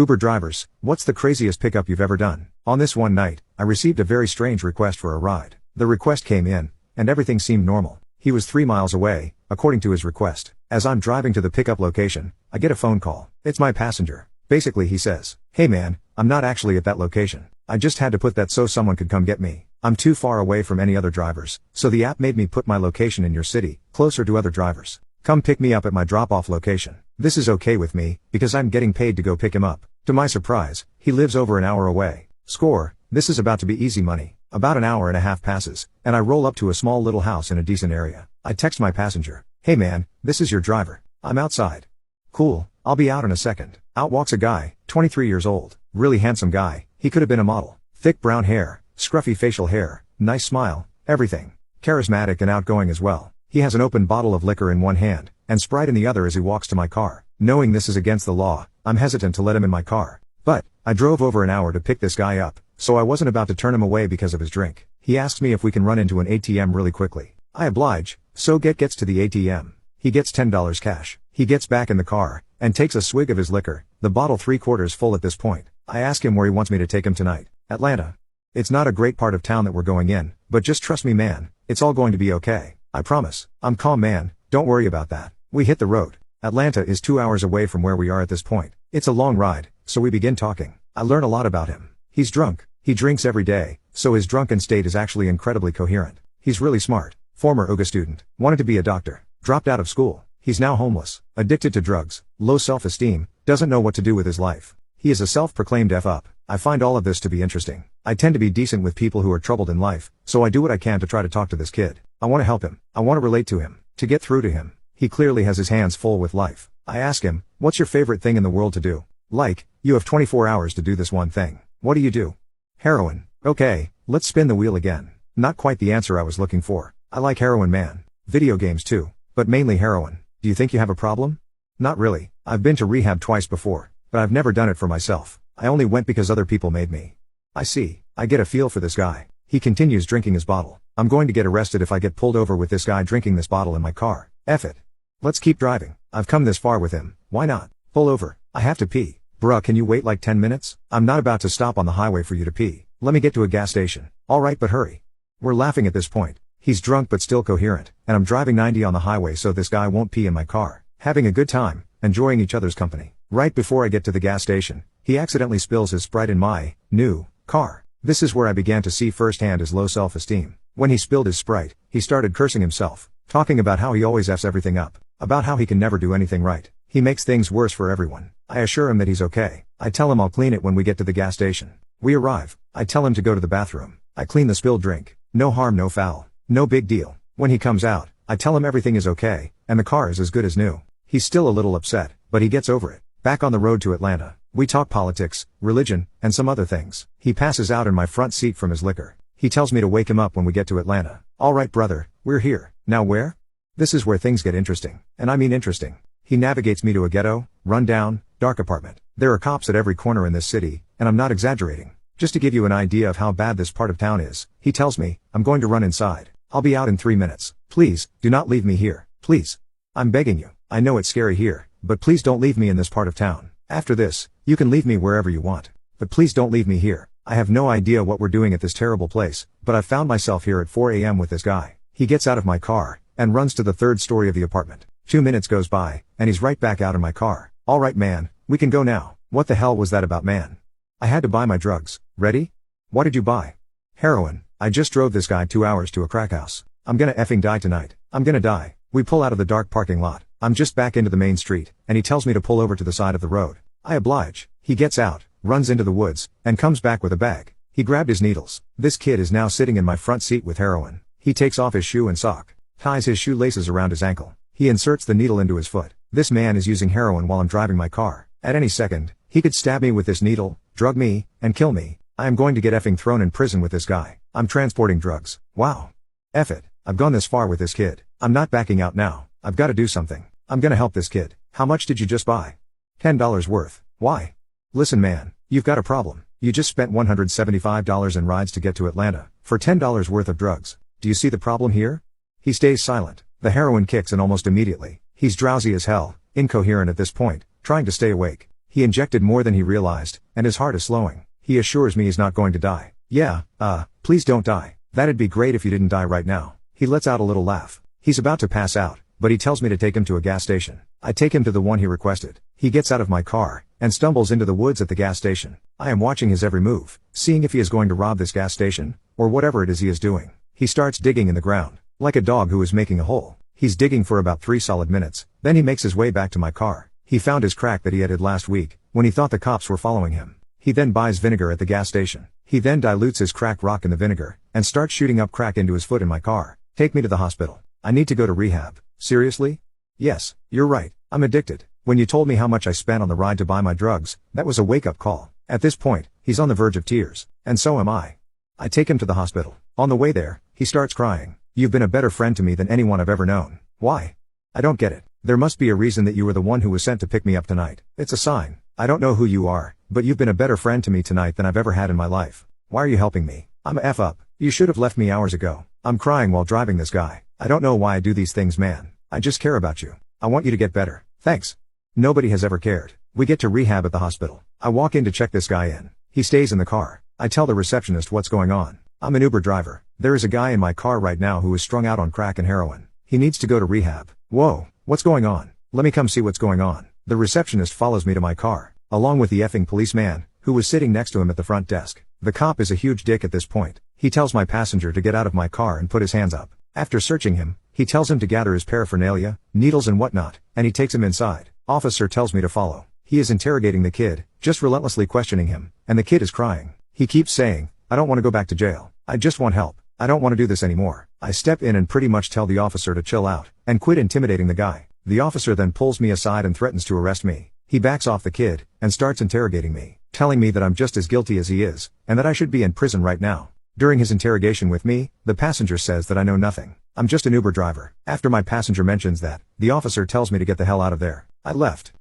Uber drivers, what's the craziest pickup you've ever done? On this one night, I received a very strange request for a ride. The request came in, and everything seemed normal. He was 3 miles away, according to his request. As I'm driving to the pickup location, I get a phone call. It's my passenger. Basically he says, "Hey man, I'm not actually at that location. I just had to put that so someone could come get me. I'm too far away from any other drivers, so the app made me put my location in your city, closer to other drivers. Come pick me up at my drop-off location. This is okay with me, because I'm getting paid to go pick him up." To my surprise, he lives over an hour away. Score, this is about to be easy money. About an hour and a half passes, and I roll up to a small little house in a decent area. I text my passenger, "Hey man, this is your driver. I'm outside." "Cool, I'll be out in a second." Out walks a guy, 23 years old, really handsome guy, he could have been a model. Thick brown hair, scruffy facial hair, nice smile, everything. Charismatic and outgoing as well. He has an open bottle of liquor in one hand, and Sprite in the other as he walks to my car. Knowing this is against the law, I'm hesitant to let him in my car. But, I drove over an hour to pick this guy up, so I wasn't about to turn him away because of his drink. He asks me if we can run into an ATM really quickly. I oblige, so gets to the ATM. He gets $10 cash. He gets back in the car, and takes a swig of his liquor, the bottle 3/4 full at this point. I ask him where he wants me to take him tonight. Atlanta. It's not a great part of town that we're going in, but just trust me man, it's all going to be okay. I promise. I'm calm man, don't worry about that. We hit the road. Atlanta is 2 hours away from where we are at this point. It's a long ride, so we begin talking. I learn a lot about him. He's drunk. He drinks every day, so his drunken state is actually incredibly coherent. He's really smart. Former UGA student. Wanted to be a doctor. Dropped out of school. He's now homeless. Addicted to drugs. Low self-esteem. Doesn't know what to do with his life. He is a self-proclaimed F-up. I find all of this to be interesting. I tend to be decent with people who are troubled in life, so I do what I can to try to talk to this kid. I want to help him. I want to relate to him. To get through to him. He clearly has his hands full with life. I ask him, what's your favorite thing in the world to do? Like, you have 24 hours to do this one thing. What do you do? Heroin. Okay, let's spin the wheel again. Not quite the answer I was looking for. I like heroin man. Video games too, but mainly heroin. Do you think you have a problem? Not really. I've been to rehab twice before, but I've never done it for myself. I only went because other people made me. I see. I get a feel for this guy. He continues drinking his bottle. I'm going to get arrested if I get pulled over with this guy drinking this bottle in my car. F it. Let's keep driving. I've come this far with him. Why not? Pull over. I have to pee. Bruh, can you wait like 10 minutes? I'm not about to stop on the highway for you to pee. Let me get to a gas station. Alright, but hurry. We're laughing at this point. He's drunk but still coherent, and I'm driving 90 on the highway so this guy won't pee in my car. Having a good time, enjoying each other's company. Right before I get to the gas station, he accidentally spills his Sprite in my new car. This is where I began to see firsthand his low self-esteem. When he spilled his Sprite, he started cursing himself, talking about how he always F's everything up, about how he can never do anything right. He makes things worse for everyone. I assure him that he's okay. I tell him I'll clean it when we get to the gas station. We arrive. I tell him to go to the bathroom. I clean the spilled drink. No harm, no foul. No big deal. When he comes out, I tell him everything is okay, and the car is as good as new. He's still a little upset, but he gets over it. Back on the road to Atlanta, we talk politics, religion, and some other things. He passes out in my front seat from his liquor. He tells me to wake him up when we get to Atlanta. Alright brother, we're here. Now where? This is where things get interesting. And I mean interesting. He navigates me to a ghetto, run-down, dark apartment. There are cops at every corner in this city, and I'm not exaggerating. Just to give you an idea of how bad this part of town is, he tells me, I'm going to run inside. I'll be out in 3 minutes. Please, do not leave me here. Please. I'm begging you. I know it's scary here, but please don't leave me in this part of town. After this, you can leave me wherever you want. But please don't leave me here. I have no idea what we're doing at this terrible place, but I've found myself here at 4 a.m. with this guy. He gets out of my car, and runs to the 3rd story of the apartment. 2 minutes goes by, and he's right back out in my car. Alright man, we can go now. What the hell was that about man? I had to buy my drugs. Ready? What did you buy? Heroin. I just drove this guy 2 hours to a crack house. I'm gonna effing die tonight. I'm gonna die. We pull out of the dark parking lot. I'm just back into the main street, and he tells me to pull over to the side of the road. I oblige. He gets out, runs into the woods, and comes back with a bag. He grabbed his needles. This kid is now sitting in my front seat with heroin. He takes off his shoe and sock, ties his shoelaces around his ankle. He inserts the needle into his foot. This man is using heroin while I'm driving my car. At any second, he could stab me with this needle, drug me, and kill me. I am going to get effing thrown in prison with this guy. I'm transporting drugs. Wow. F it. I've gone this far with this kid. I'm not backing out now. I've got to do something. I'm gonna help this kid. How much did you just buy? $10 worth. Why? Listen man, you've got a problem. You just spent $175 in rides to get to Atlanta, for $10 worth of drugs. Do you see the problem here? He stays silent. The heroin kicks in almost immediately. He's drowsy as hell, incoherent at this point, trying to stay awake. He injected more than he realized, and his heart is slowing. He assures me he's not going to die. Yeah, please don't die. That'd be great if you didn't die right now. He lets out a little laugh. He's about to pass out, but he tells me to take him to a gas station. I take him to the one he requested. He gets out of my car, and stumbles into the woods at the gas station. I am watching his every move, seeing if he is going to rob this gas station, or whatever it is he is doing. He starts digging in the ground, like a dog who is making a hole. He's digging for about 3 solid minutes, then he makes his way back to my car. He found his crack that he had last week, when he thought the cops were following him. He then buys vinegar at the gas station. He then dilutes his crack rock in the vinegar, and starts shooting up crack into his foot in my car. Take me to the hospital. I need to go to rehab. Seriously? Yes, you're right, I'm addicted. When you told me how much I spent on the ride to buy my drugs, that was a wake-up call. At this point, he's on the verge of tears, and so am I. I take him to the hospital. On the way there, he starts crying. You've been a better friend to me than anyone I've ever known. Why? I don't get it. There must be a reason that you were the one who was sent to pick me up tonight. It's a sign. I don't know who you are, but you've been a better friend to me tonight than I've ever had in my life. Why are you helping me? I'm a F up. You should have left me hours ago. I'm crying while driving this guy. I don't know why I do these things, man. I just care about you. I want you to get better. Thanks. Nobody has ever cared. We get to rehab at the hospital. I walk in to check this guy in. He stays in the car. I tell the receptionist what's going on. I'm an Uber driver. There is a guy in my car right now who is strung out on crack and heroin. He needs to go to rehab. Whoa, what's going on? Let me come see what's going on. The receptionist follows me to my car, along with the effing policeman, who was sitting next to him at the front desk. The cop is a huge dick at this point. He tells my passenger to get out of my car and put his hands up. After searching him, he tells him to gather his paraphernalia, needles and whatnot, and he takes him inside. Officer tells me to follow. He is interrogating the kid, just relentlessly questioning him, and the kid is crying. He keeps saying, I don't want to go back to jail. I just want help. I don't want to do this anymore. I step in and pretty much tell the officer to chill out, and quit intimidating the guy. The officer then pulls me aside and threatens to arrest me. He backs off the kid, and starts interrogating me, telling me that I'm just as guilty as he is, and that I should be in prison right now. During his interrogation with me, the passenger says that I know nothing. I'm just an Uber driver. After my passenger mentions that, the officer tells me to get the hell out of there. I left.